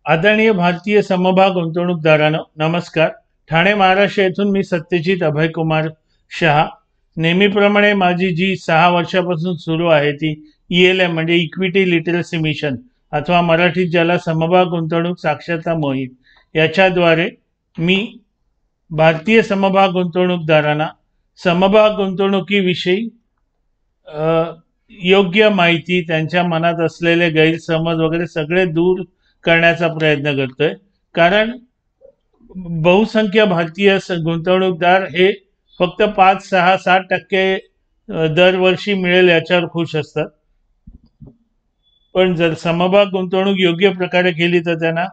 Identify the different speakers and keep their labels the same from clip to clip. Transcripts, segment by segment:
Speaker 1: आदरणीय भारतीय समभाग गुंतवणूकदारांनो नमस्कार. ठाणे महाराष्ट्र येथून मी सत्यजित अभयकुमार शहा. नेहमीप्रमाणे माझी जी 6 वर्षापासून सुरू आहे ती ELM म्हणजे इक्विटी लिटरसी मिशन अथवा मराठीत ज्याला समभाग गुंतवणूक साक्षरता मोहीम, याच्याद्वारे मी भारतीय समभाग गुंतवणूकदारांना समभाग गुंतवणुकीविषयी योग्य माहिती, त्यांच्या मनात असलेले गैरसमज वगैरे सगळे दूर करण्याचा प्रयत्न करतोय. कारण बहुसंख्य भारतीय गुंतवणूकदार हे फक्त 5, 6, 7% दरवर्षी मिळेल याच्यावर खुश असतात. पण जर समभाग गुंतवणूक योग्य प्रकारे केली तर त्यांना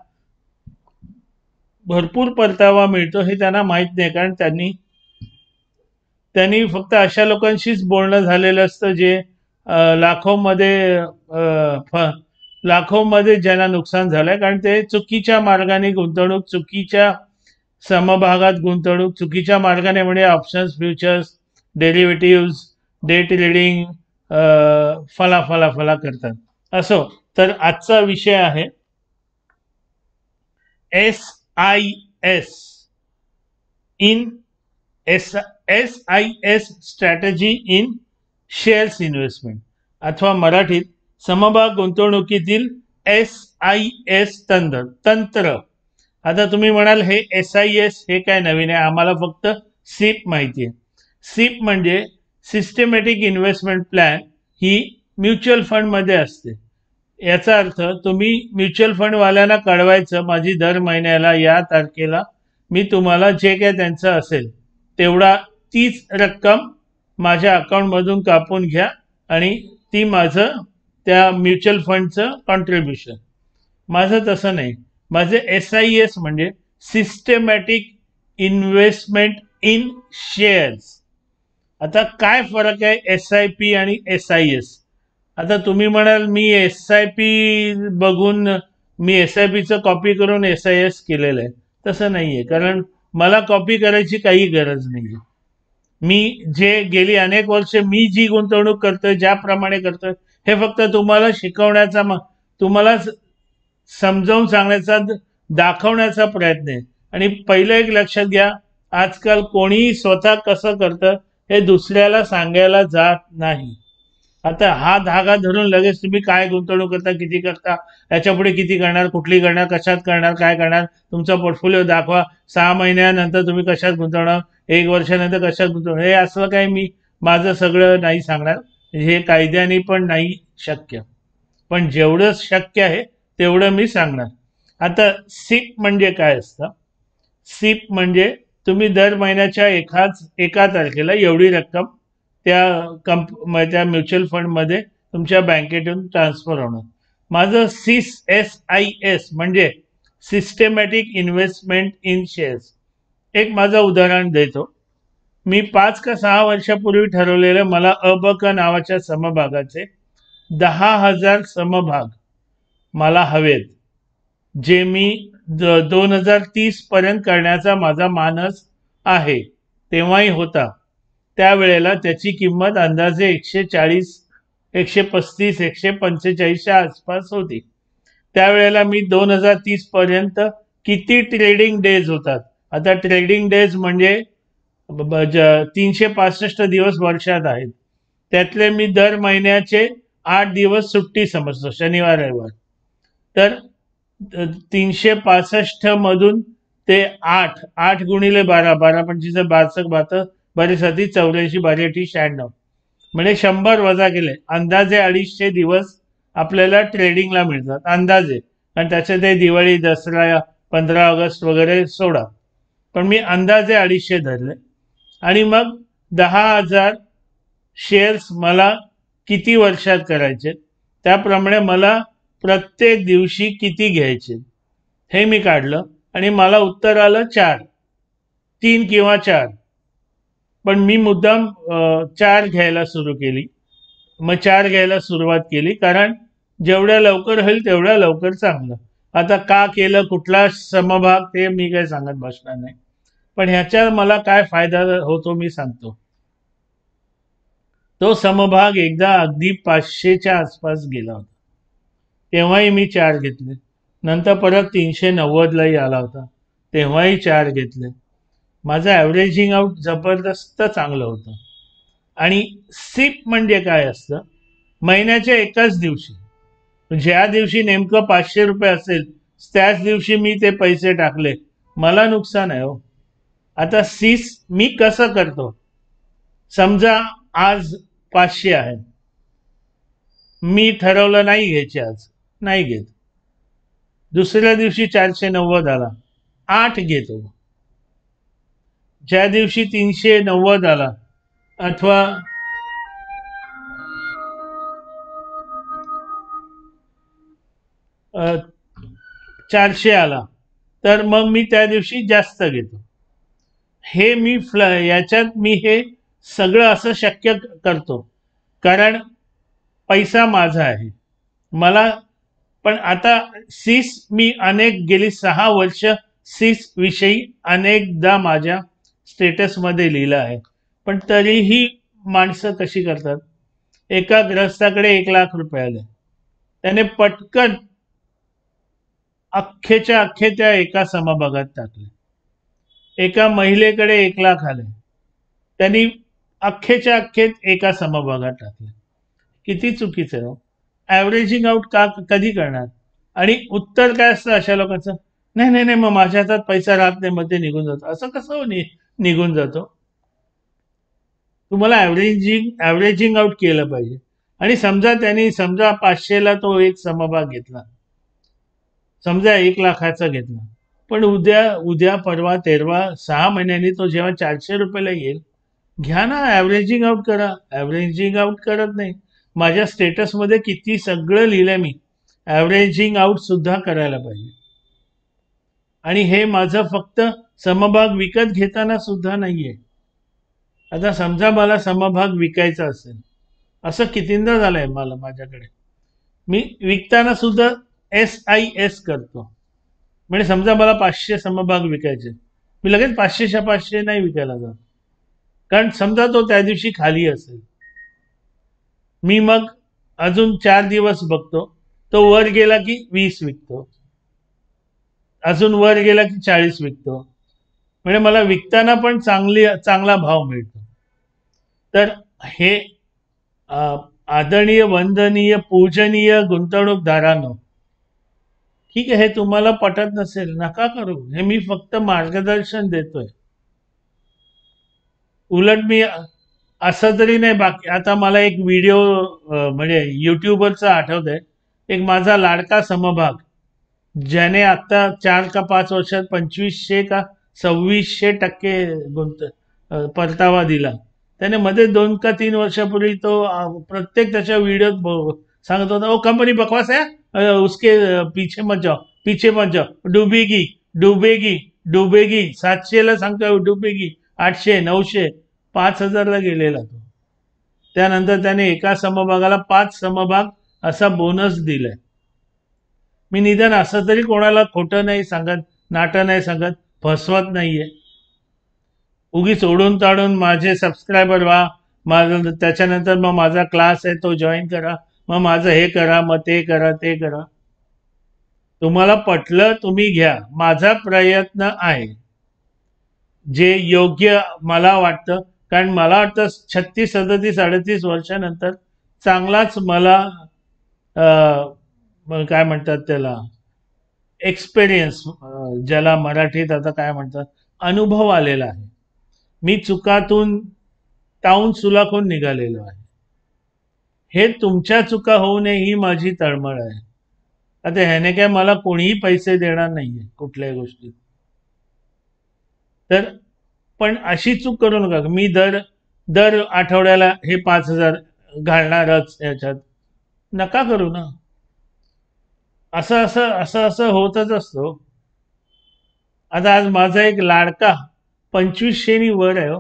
Speaker 1: भरपूर परतावा मिळतो हे त्यांना माहीत नाही. कारण त्यांनी फक्त अशा लोकांशीच बोलणं झालेलं असतं जे लाखोमध्ये ज्यांना नुकसान झालंय. कारण ते चुकीच्या मार्गाने गुंतवणूक, चुकीच्या समभागात गुंतवणूक, चुकीच्या मार्गाने म्हणजे options, futures, derivatives, day trading, फला करतात. असो, तर आजचा विषय आहे SIS strategy in shares investment अथवा मराठीत समभाग गुंतवणुकीतील SIS तंत्र. आता तुम्ही म्हणाल हे SIS हे काय नवीन आहे, आम्हाला फक्त SIP माहिती आहे. SIP म्हणजे सिस्टमॅटिक इन्व्हेस्टमेंट प्लॅन, ही म्युच्युअल फंड मध्ये असते. याचा अर्थ तुम्ही म्युच्युअल फंड वाल्यांना कळवायचं, माझी दर महिन्याला या तारखेला मी तुम्हाला जे काय त्यांचं असेल तेवढा तीच रक्कम माझ्या अकाउंटमधून कापून घ्या आणि ती माझं त्या म्युच्युअल फंडचं कॉन्ट्रीब्युशन. माझं तसं नाही. माझे SIS म्हणजे सिस्टमॅटिक इन्व्हेस्टमेंट इन शेअर्स. आता काय फरक आहे SIP आणि SIS? आता तुम्ही म्हणाल मी SIP बघून मी SIPचं कॉपी करून SIS केलेलं आहे. तसं नाहीये, कारण मला कॉपी करायची काही गरज नाहीये. मी जे गेली अनेक वर्ष मी जी गुंतवणूक करतोय, ज्याप्रमाणे करतोय, हे फक्त तुम्हाला शिकवण्याचा, तुम्हाला समजावून सांगण्याचा, दाखवण्याचा प्रयत्न आहे. आणि पहिलं एक लक्षात घ्या, आजकाल कोणीही स्वतः कसं करतं हे दुसऱ्याला सांगायला जात नाही. आता हा धागा धरून लगेच तुम्ही काय गुंतवणूक करता, किती करता, याच्या पुढे किती करणार, कुठली करणार, कशात करणार, काय करणार, तुमचा पोर्टफोलिओ दाखवा, 6 महिन्यानंतर तुम्ही कशात गुंतवणार, 1 वर्षानंतर कशात गुंतवणार, हे असं काही मी माझं सगळं नाही सांगणार. हे कायद्याने पण नाही शक्य, पण जेवढं शक्य आहे तेवढं मी सांगणार. आता SIP म्हणजे काय असतं? SIP म्हणजे तुम्ही दर महिन्याच्या एका तारखेला एवढी रक्कम त्या म्युच्युअल फंड मध्ये तुमच्या बँकेतून ट्रान्सफर होणार. माझं SIS म्हणजे सिस्टमॅटिक इन्व्हेस्टमेंट इन शेअर्स. एक माझं उदाहरण देतो. मी 5 का 6 वर्षापूर्वी ठरवलेलं मला अबक नावाच्या समभागाचे 10,000 समभाग मला हवेत, जे मी 2030 पर्यंत करण्याचा माझा मानस आहे, तेव्हाही होता. त्यावेळेला त्याची किंमत अंदाजे 140, 135, 145च्या आसपास होती. त्यावेळेला मी 2030 पर्यंत किती ट्रेडिंग डेज होतात, आता ट्रेडिंग डेज म्हणजे 365 दिवस वर्षात आहेत, त्यातले मी दर महिन्याचे 8 दिवस सुट्टी समजतो, शनिवार रविवार. तर 365 मधून ते 8 गुणिले 12, 12 25 62 बरेसाठी 84 82 96 म्हणजे 100 वजा केले, अंदाजे 250 दिवस आपल्याला ट्रेडिंगला मिळतात, अंदाजे. आणि त्याच्यात ते दिवाळी, दसरा, 15 ऑगस्ट वगैरे सोडा, पण मी अंदाजे 250 धरले. आणि मग 10,000 शेअर्स मला किती वर्षात करायचे, त्याप्रमाणे मला प्रत्येक दिवशी किती घ्यायचे हे मी काढलं आणि मला उत्तर आलं 3 किंवा 4. पण मी मुद्दाम 4 घ्यायला सुरू केली. मग 4 घ्यायला सुरुवात केली, कारण जेवढ्या लवकर होईल तेवढ्या लवकर चांगलं. आता का केलं, कुठला समभाग, ते मी काही सांगत बसणार नाही, पण ह्याच्या मला काय फायदा होतो मी सांगतो. तो समभाग एकदा अगदी 500च्या आसपास गेला होता, तेव्हाही मी 4 घेतले. नंतर परत 390लाही आला होता, तेव्हाही 4 घेतले. माझं ॲव्हरेजिंग आउट जबरदस्त चांगलं होतं. आणि सिप म्हणजे काय असतं, महिन्याच्या एकाच दिवशी, ज्या दिवशी नेमकं 500 रुपये असेल त्याच दिवशी मी ते पैसे टाकले, मला नुकसान आहे हो. आता सीस मी कसं करतो, समजा आज 500 आहे, मी ठरवलं नाही घ्यायचे, आज नाही घेत. दुसऱ्या दिवशी 490 आला, 8 घेतो. ज्या दिवशी 390 आला अथवा 400 आला, तर मग मी त्या दिवशी जास्त घेतो. हे मी याच्यात मी हे सगळं असं शक्य करतो, कारण पैसा माझा आहे. मला पण आता सीस मी गेली 6 वर्ष सीस विषयी अनेकदा माझ्या स्टेटसमध्ये लिहिलं आहे, पण तरीही माणसं कशी करतात. एका ग्रस्ताकडे 1,00,000 रुपये आले, त्याने पटकन अख्खेच्या अख्खे त्या एका समभागात टाकले. एका महिलेकडे 1,00,000 आले, त्यांनी अख्खेच्या अख्खे एका समभागात टाकले. किती चुकीचं आहे. ॲव्हरेजिंग आउट कधी करणार. आणि उत्तर काय असतं अशा लोकांचं, नाही नाही नाही, मग माझ्या हातात पैसा राहत नाही, मग ते निघून जातो. असं कसं निघून जातो. तुम्हाला ॲव्हरेजिंग आउट केलं पाहिजे. आणि समजा 500ला तो एक समभाग घेतला, समजा 1,00,000चा घेतला, पण उद्या परवा तेरवा 6 महिन्यांनी तो जेव्हा 400 रुपयाला येईल, घ्या ना, ॲव्हरेजिंग आउट करा. ॲव्हरेजिंग आउट करत नाही. माझ्या स्टेटसमध्ये किती सगळं लिहिलंय मी, ॲव्हरेजिंग आउट सुद्धा करायला पाहिजे. आणि हे माझं फक्त समभाग विकत घेताना सुद्धा नाहीये. आता समजा मला समभाग विकायचा असेल, असं कितींदा झालंय मला, माझ्याकडे मी विकताना सुद्धा SIS करतो. म्हणजे समजा मला 500 समभाग विकायचे, मी लगेच 500च्या 500 नाही विकायला जात, कारण समजा तो त्या दिवशी खाली असेल, मी मग अजून 4 दिवस बघतो, तो वर गेला की 20 विकतो, अजून वर गेला की 40 विकतो. म्हणजे मला विकताना पण चांगला भाव मिळतो. तर हे आदरणीय, वंदनीय, पूजनीय गुंतवणूकदारांनो, ठीक आहे, हे तुम्हाला पटत नसेल, नका करू. हे मी फक्त मार्गदर्शन देतोय. उलट मी असं तरी नाही, बाकी आता मला एक व्हिडिओ म्हणजे युट्यूबरचा आठवत आहे, एक माझा लाडका समभाग, ज्याने आता 4 का 5 वर्षात 2500 का 2600% परतावा दिला. त्याने मध्ये 2 का 3 वर्षापूर्वी तो प्रत्येक त्याच्या व्हिडिओत सांगत होता, ओ कंपनी बकवास है, उसके पीछे मत जाओ, डुबेगी डुबेगी डुबेगी. 700ला सांगतोय डुबेगी, 800, 900, 5,000ला गेलेला तो. त्यानंतर त्याने एका समभागाला 5 समभाग असा बोनस दिलाय. मी निदान असं तरी कोणाला खोटं नाही सांगत, नाटं नाही सांगत, फसवत नाहीये. उगीच ओढून ताडून माझे सबस्क्रायबर व्हा, माझं त्याच्यानंतर मग माझा क्लास आहे तो जॉईन करा, मग माझं हे करा, मग ते करा, ते करा. तुम्हाला पटलं तुम्ही घ्या, माझा प्रयत्न आहे जे योग्य मला वाटतं. कारण मला वाटतं 36, 37, 38 वर्षानंतर चांगलाच मला काय म्हणतात त्याला, एक्सपिरियन्स, ज्याला मराठीत आता काय म्हणतात, अनुभव आलेला आहे. मी चुकातून तावून सुलाखून निघालेलो आहे. हे तुमच्या चुका होऊ नये ही माझी तळमळ आहे. आता ह्याने काय मला कोणीही पैसे देणार नाहीये कुठल्याही गोष्टीत. तर पण अशी चूक करू नका, मी दर आठवड्याला हे 5,000 घालणारच याच्यात. नका करू ना. असं होतच असतो. आता आज माझा एक लाडका 2500 वर आहे हो,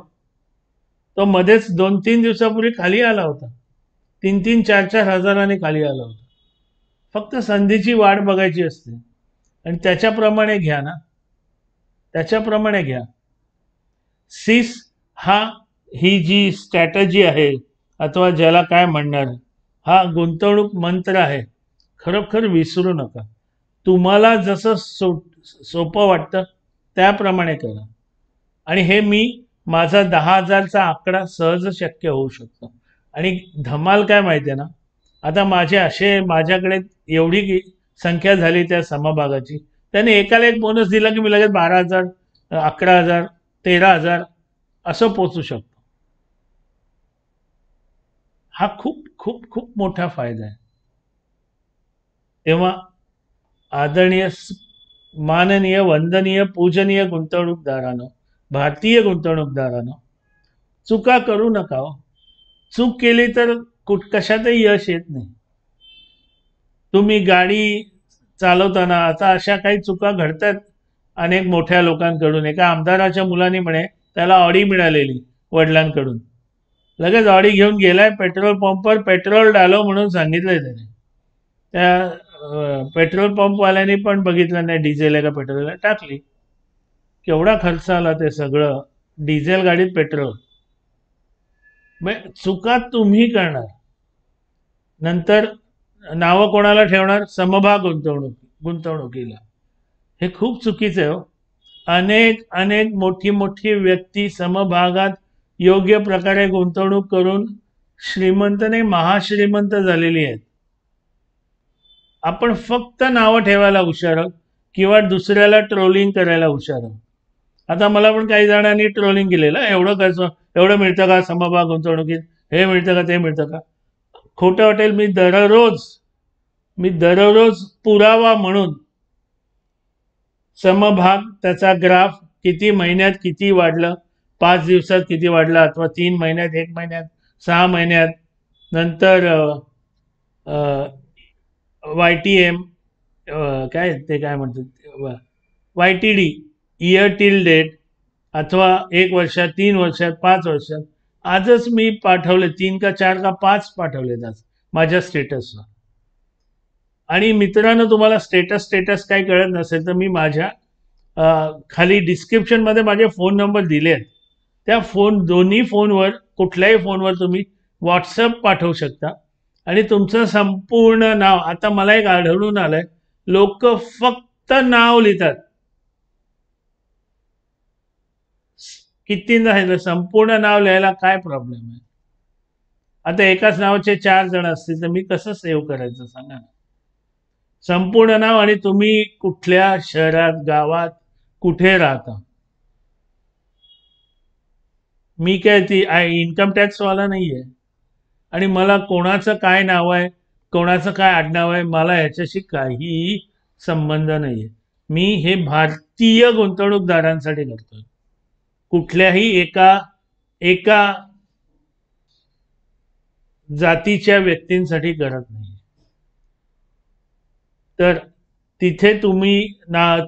Speaker 1: तो मध्येच 2-3 दिवसापूर्वी खाली आला होता, 3-3, 4-4 हजाराने खाली आला होता. फक्त संधीची वाट बघायची असते आणि त्याच्याप्रमाणे घ्या ना, त्याच्याप्रमाणे घ्या. सीस ही जी स्ट्रॅटजी आहे, अथवा ज्याला काय म्हणणार, हा गुंतवणूक मंत्र आहे, खरोखर विसरू नका. तुम्हाला जसं सोपं वाटतं त्याप्रमाणे करा. आणि हे मी माझा 10,000चा आकडा सहज शक्य होऊ शकतो. आणि धमाल काय माहिती आहे ना, आता माझ्याकडे एवढी संख्या झाली त्या समभागाची, त्याने एकाला एक बोनस दिला की मी लगेच 12,000, 11,000, 13,000 असं पोचू शकतो. हा खूप खूप खूप मोठा फायदा आहे. तेव्हा आदरणीय, माननीय, वंदनीय, पूजनीय गुंतवणूकदारांनो, भारतीय गुंतवणूकदारांनो, चुका करू नका हो. चूक केली तर कशातही यश येत नाही. तुम्ही गाडी चालवताना आता अशा काही चुका घडतात अनेक मोठ्या लोकांकडून. एका आमदाराच्या मुलाने म्हणे त्याला ऑडी मिळालेली वडिलांकडून, लगेच ऑडी घेऊन गेलाय पेट्रोल पंपवर, पेट्रोल डालो म्हणून सांगितलंय त्याने. त्या पेट्रोल पंपवाल्याने पण बघितलं नाही डिझेल आहे का पेट्रोल आहे, टाकली. केवढा खर्च आला ते सगळं, डिझेल गाडीत पेट्रोल. चुका तुम्ही करणार, नंतर नावं कोणाला ठेवणार? समभाग गुंतवणुकीला. हे खूप चुकीचं आहे हो. अनेक अनेक मोठी मोठी व्यक्ती समभागात योग्य प्रकारे गुंतवणूक करून श्रीमंत नाही, महाश्रीमंत झालेली आहेत. आपण फक्त नावं ठेवायला हुशार आहोत किंवा दुसऱ्याला ट्रोलिंग करायला हुशार आहोत. आता मला पण काही जणांनी ट्रोलिंग केलेलं, एवढं मिळतं का समभाग गुंतवणुकीत, हे मिळतं का ते मिळतं का. खोटं वाटेल, मी दररोज पुरावा म्हणून समभाग, त्याचा ग्राफ, किती महिन्यात किती वाढलं, 5 दिवसात किती वाढलं, अथवा 3 महिन्यात, 1 महिन्यात, 6 महिन्यात, नंतर YTM, काय म्हणतात, YTD, इयर टिल डेट, अथवा 1 वर्षात, 3 वर्षात, 5 वर्षात. आजच मी पाठवले 3 का 4 का 5 पाठवलेत आज माझ्या स्टेटसवर. आणि मित्रांनो, तुम्हाला स्टेटस काही कळत नसेल तर मी माझ्या खाली डिस्क्रिप्शनमध्ये माझे फोन नंबर दिले आहेत. त्या दोन्ही फोनवर, कुठल्याही फोनवर तुम्ही व्हॉट्सअप पाठवू शकता आणि तुमचं संपूर्ण नाव. आता मला एक आढळून आलंय, लोक फक्त नाव लिहितात. कितींदा आहे, संपूर्ण नाव लिहायला काय प्रॉब्लेम आहे? आता एकाच नावाचे 4 जण असतील तर मी कसं सेव्ह करायचं सांगा ना. संपूर्ण नाव आणि तुम्ही कुठल्या शहरात, गावात, कुठे राहता. मी काय ती इन्कम टॅक्स वाला नाहीये आणि मला कोणाचं काय नाव आहे, कोणाचं काय आडनाव आहे, मला ह्याच्याशी काहीही संबंध नाहीये. मी हे भारतीय गुंतवणूकदारांसाठी करतोय, कुठल्याही एका जातीच्या व्यक्तींसाठी करत नाही. तर तिथे तुम्ही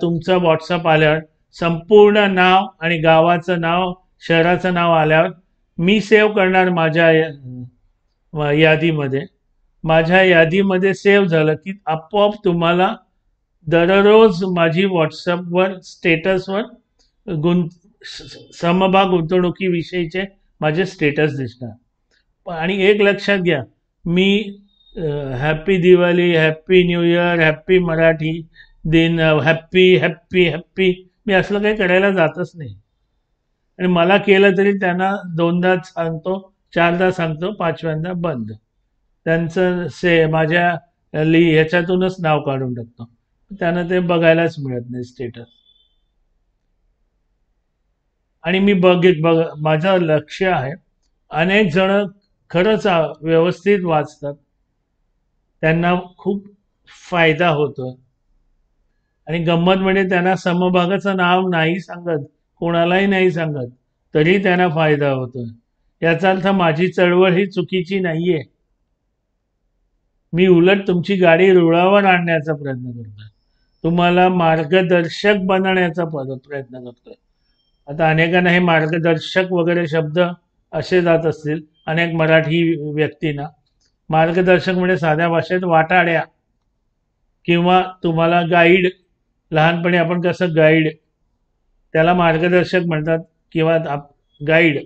Speaker 1: तुमचं व्हॉट्सअप आल्यावर संपूर्ण नाव आणि गावाचं नाव, शहराचं नाव आल्यावर मी सेव्ह करणार माझ्या यादीमध्ये. माझ्या यादीमध्ये सेव्ह झालं की आपोआप तुम्हाला दररोज माझी व्हॉट्सअपवर स्टेटसवर समभाग गुंतवणुकीविषयीचे माझे स्टेटस दिसणार. आणि एक लक्षात घ्या, मी happy Diwali, happy new year, happy Marathi दिन, हॅपी हॅपी हॅपी, मी असलं काही करायला जातच नाही. आणि मला केलं तरी त्यांना 2दा सांगतो, 4दा सांगतो, 5व्यांदा बंद. त्यांचं माझ्या ह्याच्यातूनच नाव काढून टाकतो, त्यांना ते बघायलाच मिळत नाही स्टेटस. आणि मी माझं लक्ष आहे, अनेक जण खरंच व्यवस्थित वाचतात, त्यांना खूप फायदा होतो. आणि गंमत म्हणजे त्यांना समभागाचं नाव नाही सांगत, कोणालाही नाही सांगत, तरी त्यांना फायदा होतो. याचा अर्थ माझी चळवळ ही चुकीची नाहीये. मी उलट तुमची गाडी रुळावर आणण्याचा प्रयत्न करतोय, तुम्हाला मार्गदर्शक बनवण्याचा प्रयत्न करतोय. आता अनेकांना हे मार्गदर्शक वगैरे शब्द असे जात असतील, अनेक मराठी व्यक्तींना. मार्गदर्शक म्हणजे साध्या भाषेत वाटाड्या, किंवा तुम्हाला गाईड. लहानपणी आपण कसं गाईड, त्याला मार्गदर्शक म्हणतात किंवा गाईड.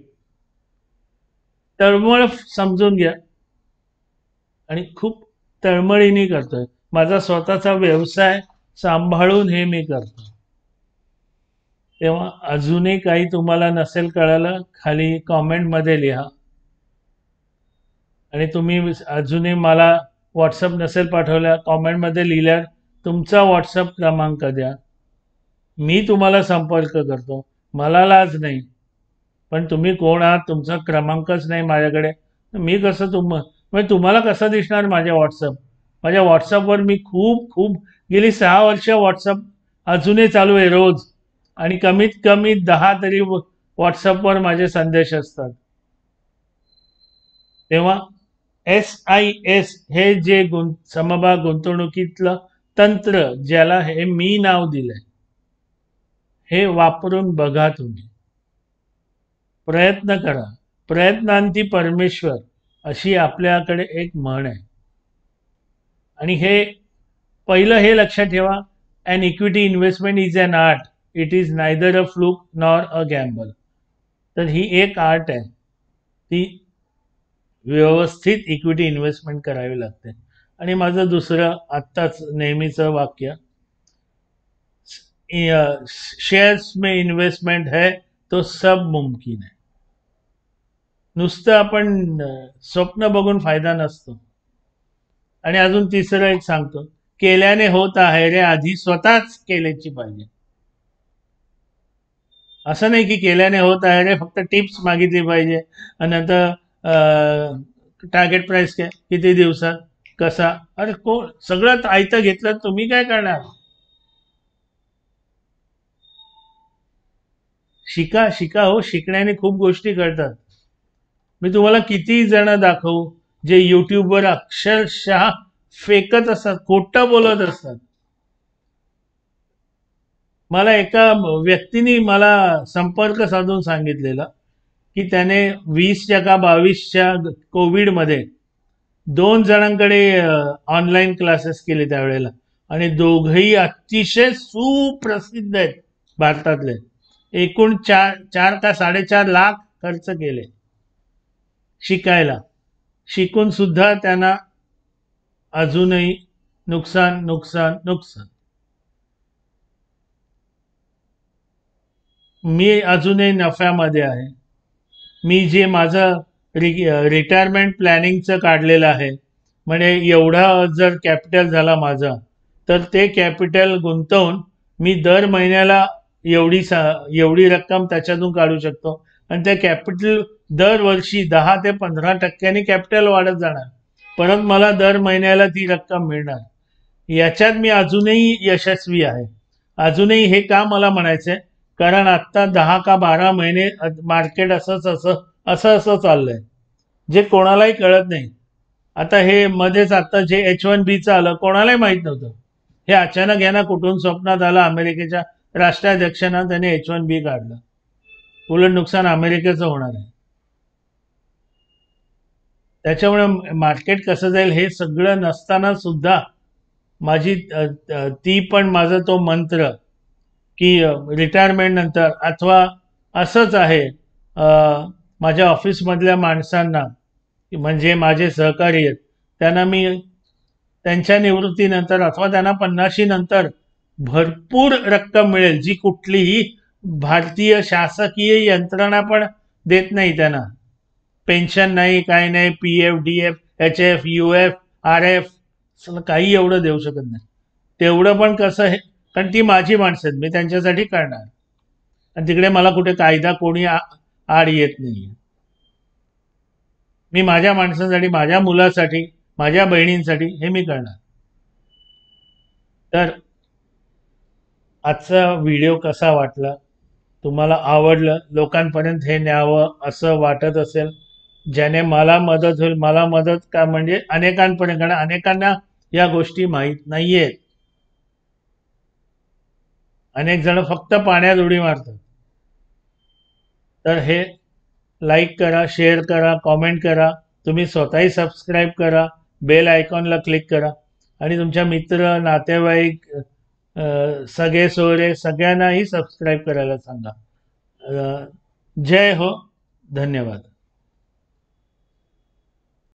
Speaker 1: तळमळ समजून घ्या. आणि खूप तळमळीने करतोय. माझा स्वतःचा व्यवसाय सांभाळून हे मी करतो. तेव्हा अजूनही काही तुम्हाला नसेल कळालं खाली कॉमेंटमध्ये लिहा. आणि तुम्ही अजूनही मला व्हॉट्सअप नसेल पाठवल्या कॉमेंटमध्ये लिहिल्यावर तुमचा व्हॉट्सअप क्रमांक द्या. मी तुम्हाला संपर्क करतो. मला लाज नाही, पण तुम्ही कोण आहात तुमचा क्रमांकच नाही माझ्याकडे, मी कसं म्हणजे तुम्हाला कसं दिसणार माझ्या व्हॉट्सअपवर मी खूप खूप गेली 6 वर्ष व्हॉट्सअप अजूनही चालू आहे रोज. आणि कमीत कमी 10 तरी व्हॉट्सअपवर माझे संदेश असतात. तेव्हा SIS हे जे समभाग गुंतवणुकीतलं तंत्र ज्याला हे मी नाव दिलंय, हे वापरून बघा तुम्ही. प्रयत्न करा. प्रयत्नांती परमेश्वर अशी आपल्याकडे एक म्हण आहे. आणि हे पहिलं हे लक्षात ठेवा, an equity investment is an art. It is neither a fluke nor a gamble. तर ही एक आर्ट आहे. ती व्यवस्थित इक्विटी इन्व्हेस्टमेंट करावी लागते. आणि माझं दुसरं आत्ताच नेहमीचं वाक्य, शेअर्स में इन्व्हेस्टमेंट है तो सब मुमकिन है. नुसतं आपण स्वप्न बघून फायदा नसतो. आणि अजून तिसरं एक सांगतो, केल्याने होत आहे रे, आधी स्वतःच केल्याची पाहिजे. असं नाही की केल्याने होत आहे रे फक्त टिप्स मागितली पाहिजे आणि नंतर टार्गेट प्राइस किती दिवसात कसा. अरे सगळं आयतं घेतलं तुम्ही काय करणार. शिका शिका हो. शिकण्याने खूप गोष्टी कळतात. मी तुम्हाला किती जण दाखवू जे युट्यूबवर अक्षरशः फेकत असतात, खोटं बोलत असतात. मला एका व्यक्तीने मला संपर्क साधून सांगितलेलं की त्याने 20च्या का 22च्या कोविडमध्ये 2 जणांकडे ऑनलाईन क्लासेस केले त्यावेळेला. आणि दोघंही अतिशय सुप्रसिद्ध आहेत भारतातले. एकूण 4 का 4.5 लाख खर्च केले शिकायला. शिकून सुद्धा त्यांना अजूनही नुकसान नुकसान नुकसान. मी अजूनही नफ्यामध्ये आहे. मी जे माझं रिटायरमेंट प्लॅनिंगचं काढलेलं आहे, म्हणजे एवढा जर कॅपिटल झाला माझा तर ते कॅपिटल गुंतवून मी दर महिन्याला एवढी रक्कम त्याच्यातून काढू शकतो. आणि त्या कॅपिटल दरवर्षी 10 ते 15% कॅपिटल वाढत जाणार. परत मला दर महिन्याला ती रक्कम मिळणार. याच्यात मी अजूनही यशस्वी आहे. अजूनही हे का मला म्हणायचंय, कारण आत्ता 10 का 12 महिने मार्केट असं चाललंय जे कोणालाही कळत नाही. आता हे मध्येच आता जे H1Bचं आलं कोणालाही माहीत नव्हतं. हे अचानक यांना कुठून स्वप्नात आलं, अमेरिकेच्या राष्ट्राध्यक्षांना त्याने H1B काढलं. उलट नुकसान अमेरिकेचं होणार आहे. त्याच्यामुळे मार्केट कसं जाईल हे सगळं नसताना सुद्धा माझी ती पण माझा तो मंत्र की रिटायरमेंट नंतर अथवा असंच आहे, माझ्या ऑफिसमधल्या माणसांना म्हणजे माझे सहकारी आहेत त्यांना मी त्यांच्या निवृत्तीनंतर अथवा त्यांना 50शी नंतर भरपूर रक्कम मिळेल जी कुठलीही भारतीय शासकीय यंत्रणा पण देत नाही. त्यांना पेन्शन नाही, काही नाही, PF DF HF UF RF काही एवढं देऊ शकत नाही. तेवढं पण कसं आहे, कारण ती माझी माणसं आहेत, मी त्यांच्यासाठी करणार. आणि तिकडे मला कुठे कायदा कोणी आड येत नाही. मी माझ्या माणसांसाठी, माझ्या मुलासाठी, माझ्या बहिणींसाठी हे मी करणार. तर आजचा व्हिडिओ कसा वाटला, तुम्हाला आवडलं, लोकांपर्यंत हे न्यावं असं वाटत असेल, ज्याने मला मदत होईल. मला मदत का म्हणजे अनेकांपर्यंत, कारण अनेकांना या गोष्टी माहीत नाहीयेत. अनेक जण फक्त पाण्यात उडी मारतात. तर हे लाईक करा, शेअर करा, कॉमेंट करा. तुम्ही स्वतःही सबस्क्राईब करा, बेल आयकॉनला क्लिक करा आणि तुमच्या मित्र नातेवाईक सगळे सोयरे सगळ्यांनाही सबस्क्राईब करायला सांगा. जय हो. धन्यवाद.